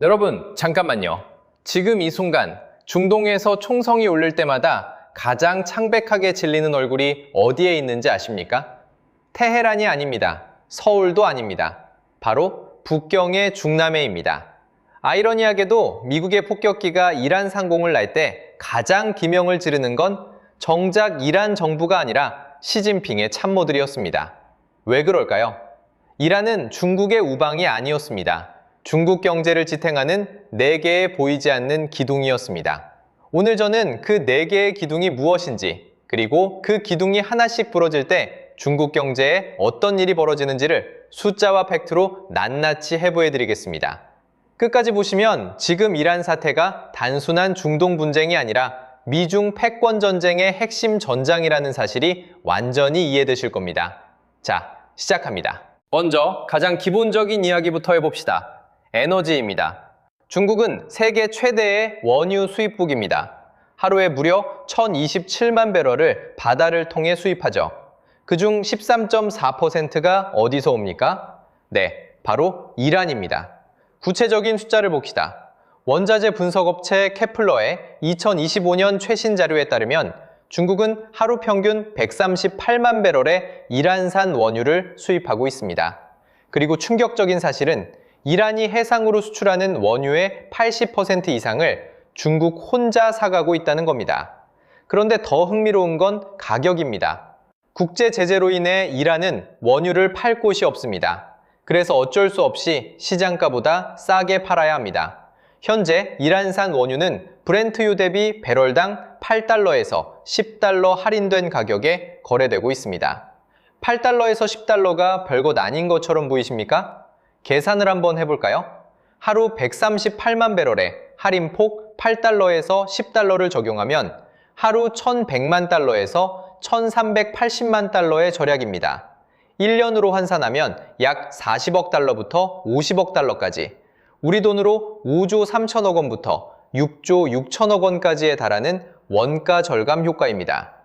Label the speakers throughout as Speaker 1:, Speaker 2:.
Speaker 1: 여러분, 잠깐만요. 지금 이 순간 중동에서 총성이 울릴 때마다 가장 창백하게 질리는 얼굴이 어디에 있는지 아십니까? 테헤란이 아닙니다. 서울도 아닙니다. 바로 북경의 중남해입니다. 아이러니하게도 미국의 폭격기가 이란 상공을 날 때 가장 기명을 지르는 건 정작 이란 정부가 아니라 시진핑의 참모들이었습니다. 왜 그럴까요? 이란은 중국의 우방이 아니었습니다. 중국 경제를 지탱하는 4개의 보이지 않는 기둥이었습니다. 오늘 저는 그 4개의 기둥이 무엇인지, 그리고 그 기둥이 하나씩 부러질 때 중국 경제에 어떤 일이 벌어지는지를 숫자와 팩트로 낱낱이 해부해드리겠습니다. 끝까지 보시면 지금 이란 사태가 단순한 중동 분쟁이 아니라 미중 패권 전쟁의 핵심 전장이라는 사실이 완전히 이해되실 겁니다. 자, 시작합니다. 먼저 가장 기본적인 이야기부터 해봅시다. 에너지입니다. 중국은 세계 최대의 원유 수입국입니다. 하루에 무려 1027만 배럴을 바다를 통해 수입하죠. 그중 13.4%가 어디서 옵니까? 네, 바로 이란입니다. 구체적인 숫자를 봅시다. 원자재 분석업체 케플러의 2025년 최신 자료에 따르면 중국은 하루 평균 138만 배럴의 이란산 원유를 수입하고 있습니다. 그리고 충격적인 사실은 이란이 해상으로 수출하는 원유의 80% 이상을 중국 혼자 사가고 있다는 겁니다. 그런데 더 흥미로운 건 가격입니다. 국제 제재로 인해 이란은 원유를 팔 곳이 없습니다. 그래서 어쩔 수 없이 시장가보다 싸게 팔아야 합니다. 현재 이란산 원유는 브렌트유 대비 배럴당 8달러에서 10달러 할인된 가격에 거래되고 있습니다. 8달러에서 10달러가 별것 아닌 것처럼 보이십니까? 계산을 한번 해볼까요? 하루 138만 배럴에 할인폭 8달러에서 10달러를 적용하면 하루 1100만 달러에서 1380만 달러의 절약입니다. 1년으로 환산하면 약 40억 달러부터 50억 달러까지, 우리 돈으로 5조 3천억 원부터 6조 6천억 원까지에 달하는 원가 절감 효과입니다.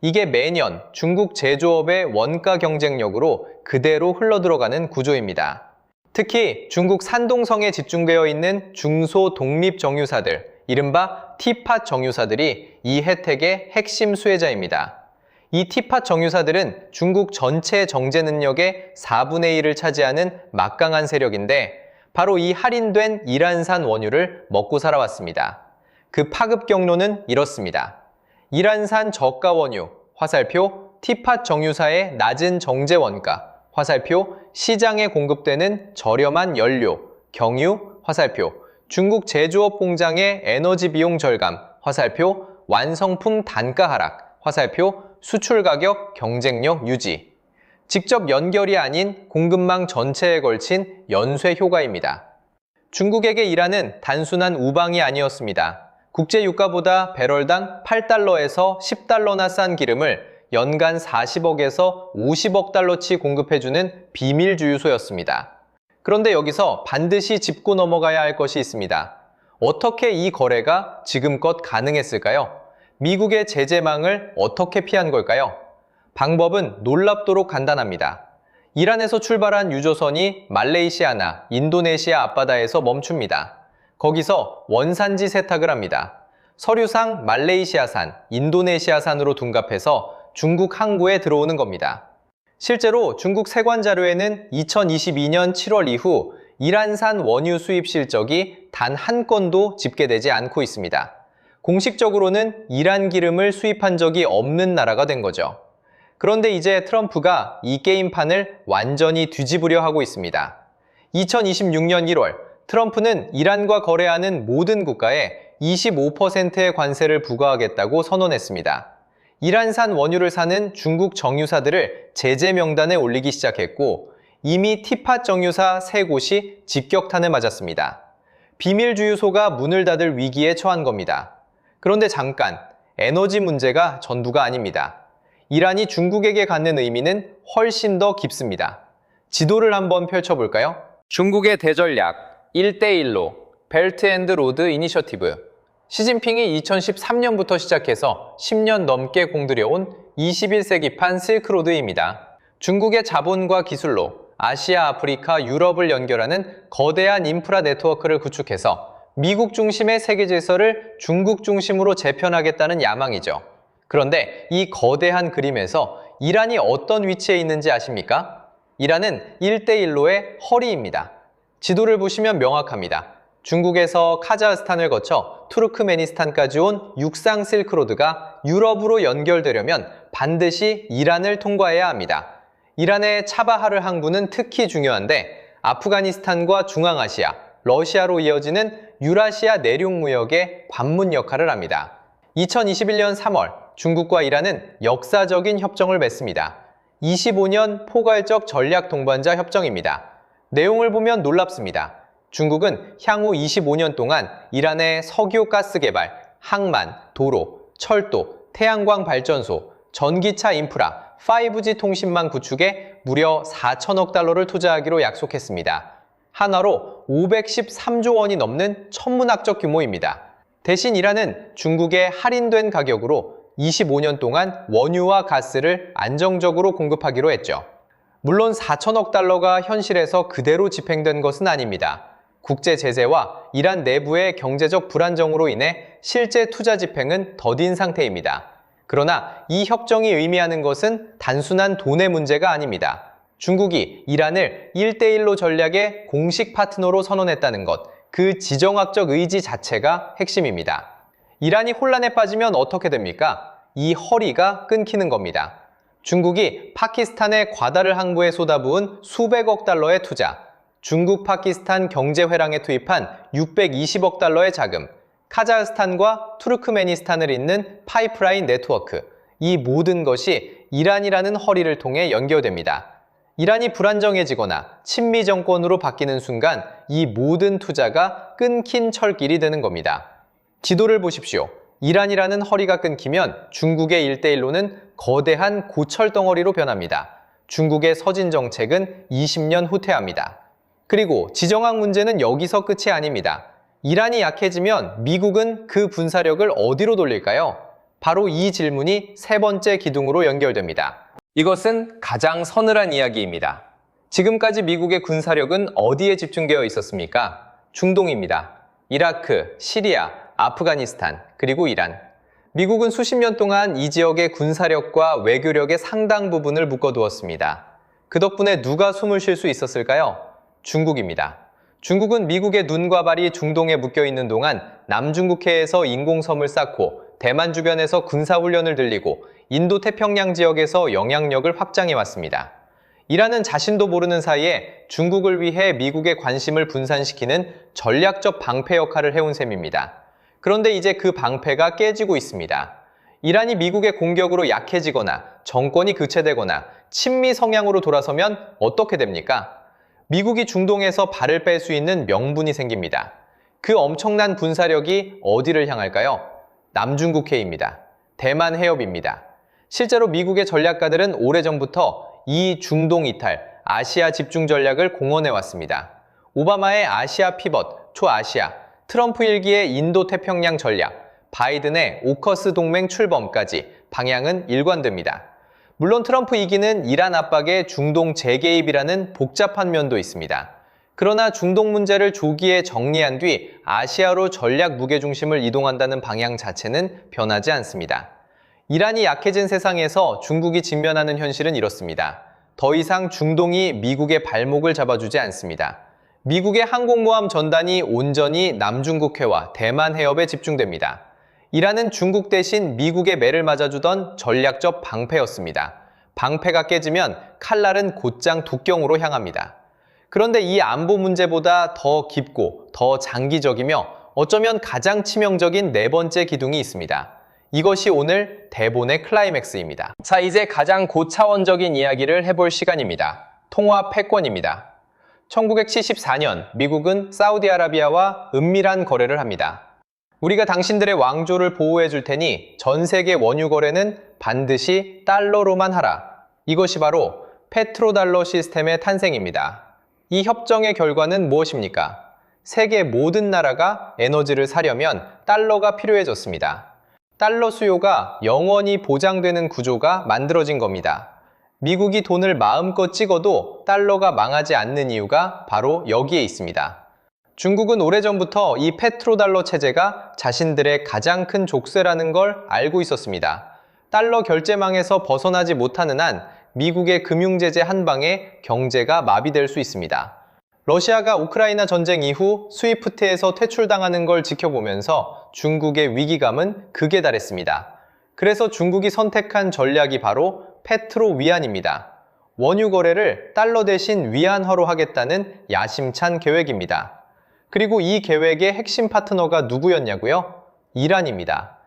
Speaker 1: 이게 매년 중국 제조업의 원가 경쟁력으로 그대로 흘러들어가는 구조입니다. 특히 중국 산동성에 집중되어 있는 중소 독립 정유사들, 이른바 티팟 정유사들이 이 혜택의 핵심 수혜자입니다. 이 티팟 정유사들은 중국 전체 정제 능력의 4분의 1을 차지하는 막강한 세력인데 바로 이 할인된 이란산 원유를 먹고 살아왔습니다. 그 파급 경로는 이렇습니다. 이란산 저가 원유, 화살표 티팟 정유사의 낮은 정제 원가, 화살표 시장에 공급되는 저렴한 연료, 경유, 화살표 중국 제조업 공장의 에너지 비용 절감, 화살표 완성품 단가 하락, 화살표 수출 가격 경쟁력 유지. 직접 연결이 아닌 공급망 전체에 걸친 연쇄 효과입니다. 중국에게 이란은 단순한 우방이 아니었습니다. 국제 유가보다 배럴당 8달러에서 10달러나 싼 기름을 연간 40억에서 50억 달러치 공급해주는 비밀 주유소였습니다. 그런데 여기서 반드시 짚고 넘어가야 할 것이 있습니다. 어떻게 이 거래가 지금껏 가능했을까요? 미국의 제재망을 어떻게 피한 걸까요? 방법은 놀랍도록 간단합니다. 이란에서 출발한 유조선이 말레이시아나 인도네시아 앞바다에서 멈춥니다. 거기서 원산지 세탁을 합니다. 서류상 말레이시아산, 인도네시아산으로 둔갑해서 중국 항구에 들어오는 겁니다. 실제로 중국 세관 자료에는 2022년 7월 이후 이란산 원유 수입 실적이 단 한 건도 집계되지 않고 있습니다. 공식적으로는 이란 기름을 수입한 적이 없는 나라가 된 거죠. 그런데 이제 트럼프가 이 게임판을 완전히 뒤집으려 하고 있습니다. 2026년 1월 트럼프는 이란과 거래하는 모든 국가에 25%의 관세를 부과하겠다고 선언했습니다. 이란산 원유를 사는 중국 정유사들을 제재 명단에 올리기 시작했고 이미 티팟 정유사 3곳이 직격탄을 맞았습니다. 비밀 주유소가 문을 닫을 위기에 처한 겁니다. 그런데 잠깐, 에너지 문제가 전부가 아닙니다. 이란이 중국에게 갖는 의미는 훨씬 더 깊습니다. 지도를 한번 펼쳐볼까요? 중국의 대전략 1대1로 벨트 앤드 로드 이니셔티브. 시진핑이 2013년부터 시작해서 10년 넘게 공들여온 21세기판 실크로드입니다. 중국의 자본과 기술로 아시아, 아프리카, 유럽을 연결하는 거대한 인프라 네트워크를 구축해서 미국 중심의 세계 질서를 중국 중심으로 재편하겠다는 야망이죠. 그런데 이 거대한 그림에서 이란이 어떤 위치에 있는지 아십니까? 이란은 1대1로의 허리입니다. 지도를 보시면 명확합니다. 중국에서 카자흐스탄을 거쳐 투르크메니스탄까지 온 육상 실크로드가 유럽으로 연결되려면 반드시 이란을 통과해야 합니다. 이란의 차바하르 항구는 특히 중요한데 아프가니스탄과 중앙아시아, 러시아로 이어지는 유라시아 내륙무역의 관문 역할을 합니다. 2021년 3월 중국과 이란은 역사적인 협정을 맺습니다. 25년 포괄적 전략 동반자 협정입니다. 내용을 보면 놀랍습니다. 중국은 향후 25년 동안 이란의 석유 가스 개발, 항만, 도로, 철도, 태양광 발전소, 전기차 인프라, 5G 통신망 구축에 무려 4천억 달러를 투자하기로 약속했습니다. 한화로 513조 원이 넘는 천문학적 규모입니다. 대신 이란은 중국의 할인된 가격으로 25년 동안 원유와 가스를 안정적으로 공급하기로 했죠. 물론 4천억 달러가 현실에서 그대로 집행된 것은 아닙니다. 국제 제재와 이란 내부의 경제적 불안정으로 인해 실제 투자 집행은 더딘 상태입니다. 그러나 이 협정이 의미하는 것은 단순한 돈의 문제가 아닙니다. 중국이 이란을 1대1로 전략의 공식 파트너로 선언했다는 것, 그 지정학적 의지 자체가 핵심입니다. 이란이 혼란에 빠지면 어떻게 됩니까? 이 허리가 끊기는 겁니다. 중국이 파키스탄의 과다르 항구에 쏟아부은 수백억 달러의 투자, 중국 파키스탄 경제회랑에 투입한 620억 달러의 자금, 카자흐스탄과 투르크메니스탄을 잇는 파이프라인 네트워크, 이 모든 것이 이란이라는 허리를 통해 연결됩니다. 이란이 불안정해지거나 친미 정권으로 바뀌는 순간 이 모든 투자가 끊긴 철길이 되는 겁니다. 지도를 보십시오. 이란이라는 허리가 끊기면 중국의 1대1로는 거대한 고철 덩어리로 변합니다. 중국의 서진 정책은 20년 후퇴합니다. 그리고 지정학 문제는 여기서 끝이 아닙니다. 이란이 약해지면 미국은 그 군사력을 어디로 돌릴까요? 바로 이 질문이 세 번째 기둥으로 연결됩니다. 이것은 가장 서늘한 이야기입니다. 지금까지 미국의 군사력은 어디에 집중되어 있었습니까? 중동입니다. 이라크, 시리아, 아프가니스탄, 그리고 이란. 미국은 수십 년 동안 이 지역의 군사력과 외교력의 상당 부분을 묶어두었습니다. 그 덕분에 누가 숨을 쉴 수 있었을까요? 중국입니다. 중국은 미국의 눈과 발이 중동에 묶여있는 동안 남중국해에서 인공섬을 쌓고 대만 주변에서 군사훈련을 들리고 인도태평양 지역에서 영향력을 확장해왔습니다. 이란은 자신도 모르는 사이에 중국을 위해 미국의 관심을 분산시키는 전략적 방패 역할을 해온 셈입니다. 그런데 이제 그 방패가 깨지고 있습니다. 이란이 미국의 공격으로 약해지거나 정권이 교체되거나 친미 성향으로 돌아서면 어떻게 됩니까? 미국이 중동에서 발을 뺄 수 있는 명분이 생깁니다. 그 엄청난 군사력이 어디를 향할까요? 남중국해입니다. 대만 해협입니다. 실제로 미국의 전략가들은 오래전부터 이 중동 이탈, 아시아 집중 전략을 공언해왔습니다. 오바마의 아시아 피벗, 초아시아, 트럼프 일기의 인도태평양 전략, 바이든의 오커스 동맹 출범까지 방향은 일관됩니다. 물론 트럼프 2기는 이란 압박에 중동 재개입이라는 복잡한 면도 있습니다. 그러나 중동 문제를 조기에 정리한 뒤 아시아로 전략 무게중심을 이동한다는 방향 자체는 변하지 않습니다. 이란이 약해진 세상에서 중국이 직면하는 현실은 이렇습니다. 더 이상 중동이 미국의 발목을 잡아주지 않습니다. 미국의 항공모함 전단이 온전히 남중국해와 대만 해협에 집중됩니다. 이란은 중국 대신 미국의 매를 맞아주던 전략적 방패였습니다. 방패가 깨지면 칼날은 곧장 독경으로 향합니다. 그런데 이 안보 문제보다 더 깊고 더 장기적이며 어쩌면 가장 치명적인 네 번째 기둥이 있습니다. 이것이 오늘 대본의 클라이맥스입니다. 자, 이제 가장 고차원적인 이야기를 해볼 시간입니다. 통화 패권입니다. 1974년 미국은 사우디아라비아와 은밀한 거래를 합니다. 우리가 당신들의 왕조를 보호해 줄 테니 전 세계 원유 거래는 반드시 달러로만 하라. 이것이 바로 페트로달러 시스템의 탄생입니다. 이 협정의 결과는 무엇입니까? 세계 모든 나라가 에너지를 사려면 달러가 필요해졌습니다. 달러 수요가 영원히 보장되는 구조가 만들어진 겁니다. 미국이 돈을 마음껏 찍어도 달러가 망하지 않는 이유가 바로 여기에 있습니다. 중국은 오래전부터 이 페트로달러 체제가 자신들의 가장 큰 족쇄라는 걸 알고 있었습니다. 달러 결제망에서 벗어나지 못하는 한 미국의 금융제재 한 방에 경제가 마비될 수 있습니다. 러시아가 우크라이나 전쟁 이후 스위프트에서 퇴출당하는 걸 지켜보면서 중국의 위기감은 극에 달했습니다. 그래서 중국이 선택한 전략이 바로 페트로 위안입니다. 원유 거래를 달러 대신 위안화로 하겠다는 야심찬 계획입니다. 그리고 이 계획의 핵심 파트너가 누구였냐고요? 이란입니다.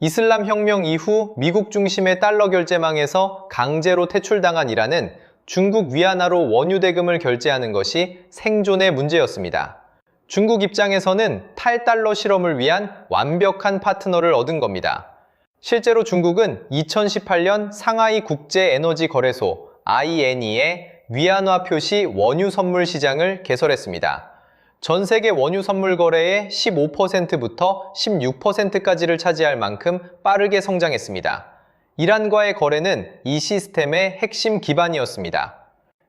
Speaker 1: 이슬람 혁명 이후 미국 중심의 달러 결제망에서 강제로 퇴출당한 이란은 중국 위안화로 원유 대금을 결제하는 것이 생존의 문제였습니다. 중국 입장에서는 탈달러 실험을 위한 완벽한 파트너를 얻은 겁니다. 실제로 중국은 2018년 상하이 국제에너지거래소 INE에 위안화 표시 원유 선물 시장을 개설했습니다. 전 세계 원유 선물 거래의 15%부터 16%까지를 차지할 만큼 빠르게 성장했습니다. 이란과의 거래는 이 시스템의 핵심 기반이었습니다.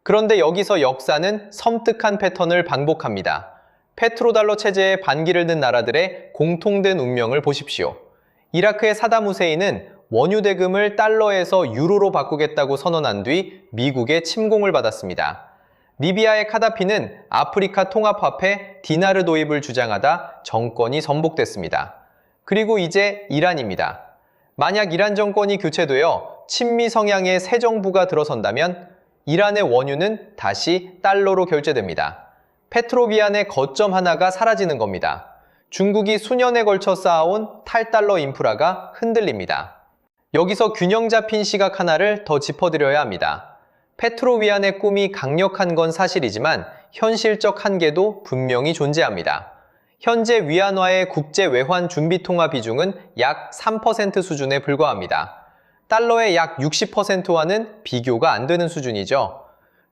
Speaker 1: 그런데 여기서 역사는 섬뜩한 패턴을 반복합니다. 페트로달러 체제에 반기를 든 나라들의 공통된 운명을 보십시오. 이라크의 사담 후세인은 원유 대금을 달러에서 유로로 바꾸겠다고 선언한 뒤 미국의 침공을 받았습니다. 리비아의 카다피는 아프리카 통합화폐 디나르 도입을 주장하다 정권이 전복됐습니다. 그리고 이제 이란입니다. 만약 이란 정권이 교체되어 친미 성향의 새 정부가 들어선다면 이란의 원유는 다시 달러로 결제됩니다. 페트로비안의 거점 하나가 사라지는 겁니다. 중국이 수년에 걸쳐 쌓아온 탈달러 인프라가 흔들립니다. 여기서 균형 잡힌 시각 하나를 더 짚어드려야 합니다. 페트로위안의 꿈이 강력한 건 사실이지만 현실적 한계도 분명히 존재합니다. 현재 위안화의 국제 외환 준비 통화 비중은 약 3% 수준에 불과합니다. 달러의 약 60%와는 비교가 안 되는 수준이죠.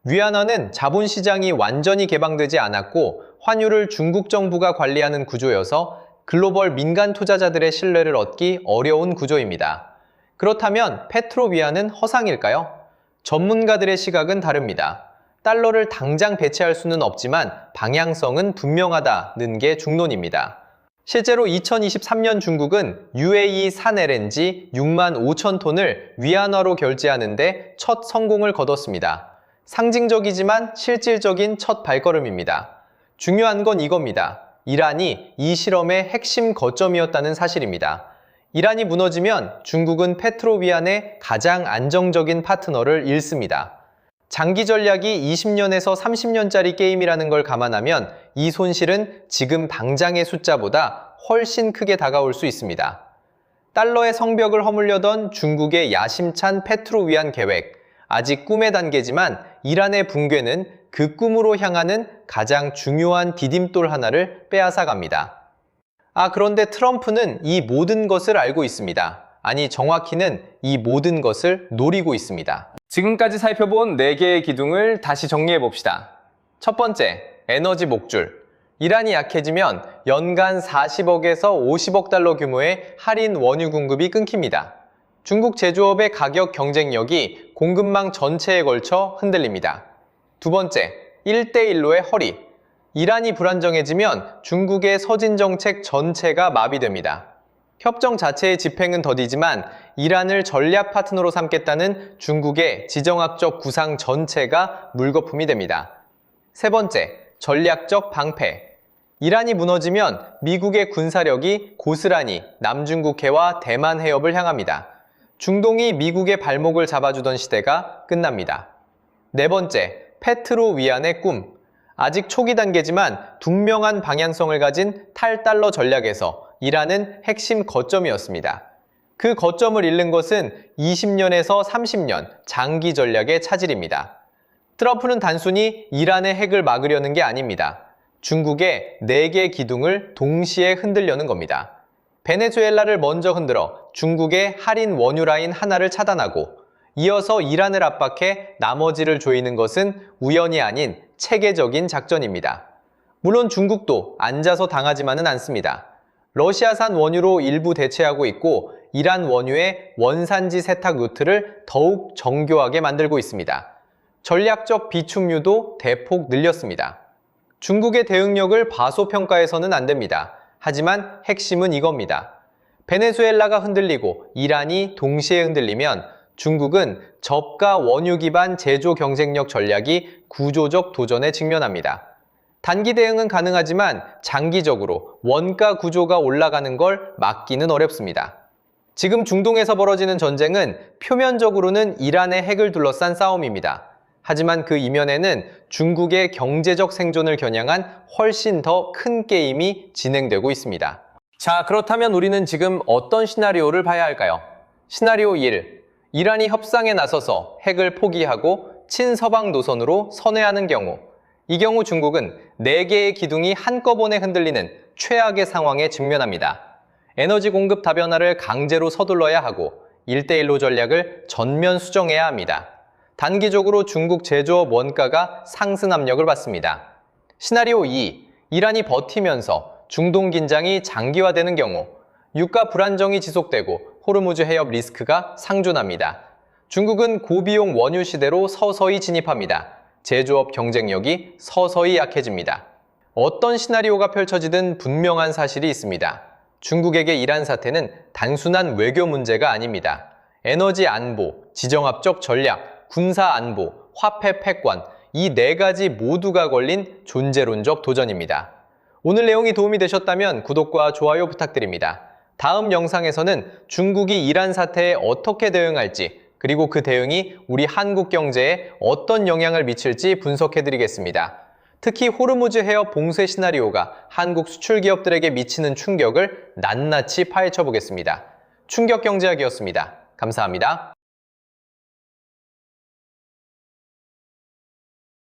Speaker 1: 위안화는 자본시장이 완전히 개방되지 않았고 환율을 중국 정부가 관리하는 구조여서 글로벌 민간 투자자들의 신뢰를 얻기 어려운 구조입니다. 그렇다면 페트로위안은 허상일까요? 전문가들의 시각은 다릅니다. 달러를 당장 배치할 수는 없지만 방향성은 분명하다는 게 중론입니다. 실제로 2023년 중국은 UAE 산 LNG 6만 5천 톤을 위안화로 결제하는데 첫 성공을 거뒀습니다. 상징적이지만 실질적인 첫 발걸음입니다. 중요한 건 이겁니다. 이란이 이 실험의 핵심 거점이었다는 사실입니다. 이란이 무너지면 중국은 페트로위안의 가장 안정적인 파트너를 잃습니다. 장기 전략이 20년에서 30년짜리 게임이라는 걸 감안하면 이 손실은 지금 당장의 숫자보다 훨씬 크게 다가올 수 있습니다. 달러의 성벽을 허물려던 중국의 야심찬 페트로위안 계획, 아직 꿈의 단계지만 이란의 붕괴는 그 꿈으로 향하는 가장 중요한 디딤돌 하나를 빼앗아 갑니다. 그런데 트럼프는 이 모든 것을 알고 있습니다. 아니, 정확히는 이 모든 것을 노리고 있습니다. 지금까지 살펴본 4개의 기둥을 다시 정리해봅시다. 첫 번째, 에너지 목줄. 이란이 약해지면 연간 40억에서 50억 달러 규모의 할인 원유 공급이 끊깁니다. 중국 제조업의 가격 경쟁력이 공급망 전체에 걸쳐 흔들립니다. 두 번째, 1대1로의 허리. 이란이 불안정해지면 중국의 서진 정책 전체가 마비됩니다. 협정 자체의 집행은 더디지만 이란을 전략 파트너로 삼겠다는 중국의 지정학적 구상 전체가 물거품이 됩니다. 세 번째, 전략적 방패. 이란이 무너지면 미국의 군사력이 고스란히 남중국해와 대만 해협을 향합니다. 중동이 미국의 발목을 잡아주던 시대가 끝납니다. 네 번째, 페트로위안의 꿈. 아직 초기 단계지만 분명한 방향성을 가진 탈달러 전략에서 이란은 핵심 거점이었습니다. 그 거점을 잃는 것은 20년에서 30년 장기 전략의 차질입니다. 트럼프는 단순히 이란의 핵을 막으려는 게 아닙니다. 중국의 4개 기둥을 동시에 흔들려는 겁니다. 베네수엘라를 먼저 흔들어 중국의 할인 원유 라인 하나를 차단하고 이어서 이란을 압박해 나머지를 조이는 것은 우연이 아닌 체계적인 작전입니다. 물론 중국도 앉아서 당하지만은 않습니다. 러시아산 원유로 일부 대체하고 있고 이란 원유의 원산지 세탁 루트를 더욱 정교하게 만들고 있습니다. 전략적 비축유도 대폭 늘렸습니다. 중국의 대응력을 과소평가해서는 안 됩니다. 하지만 핵심은 이겁니다. 베네수엘라가 흔들리고 이란이 동시에 흔들리면 중국은 저가 원유 기반 제조 경쟁력 전략이 구조적 도전에 직면합니다. 단기 대응은 가능하지만 장기적으로 원가 구조가 올라가는 걸 막기는 어렵습니다. 지금 중동에서 벌어지는 전쟁은 표면적으로는 이란의 핵을 둘러싼 싸움입니다. 하지만 그 이면에는 중국의 경제적 생존을 겨냥한 훨씬 더 큰 게임이 진행되고 있습니다. 자, 그렇다면 우리는 지금 어떤 시나리오를 봐야 할까요? 시나리오 1. 이란이 협상에 나서서 핵을 포기하고 친서방 노선으로 선회하는 경우. 이 경우 중국은 4개의 기둥이 한꺼번에 흔들리는 최악의 상황에 직면합니다. 에너지 공급 다변화를 강제로 서둘러야 하고 1대1로 전략을 전면 수정해야 합니다. 단기적으로 중국 제조업 원가가 상승 압력을 받습니다. 시나리오 2. 이란이 버티면서 중동 긴장이 장기화되는 경우 유가 불안정이 지속되고 호르무즈 해협 리스크가 상존합니다. 중국은 고비용 원유 시대로 서서히 진입합니다. 제조업 경쟁력이 서서히 약해집니다. 어떤 시나리오가 펼쳐지든 분명한 사실이 있습니다. 중국에게 이란 사태는 단순한 외교 문제가 아닙니다. 에너지 안보, 지정학적 전략, 군사 안보, 화폐 패권, 이 4가지 모두가 걸린 존재론적 도전입니다. 오늘 내용이 도움이 되셨다면 구독과 좋아요 부탁드립니다. 다음 영상에서는 중국이 이란 사태에 어떻게 대응할지, 그리고 그 대응이 우리 한국 경제에 어떤 영향을 미칠지 분석해드리겠습니다. 특히 호르무즈 해협 봉쇄 시나리오가 한국 수출 기업들에게 미치는 충격을 낱낱이 파헤쳐 보겠습니다. 충격경제학이었습니다. 감사합니다.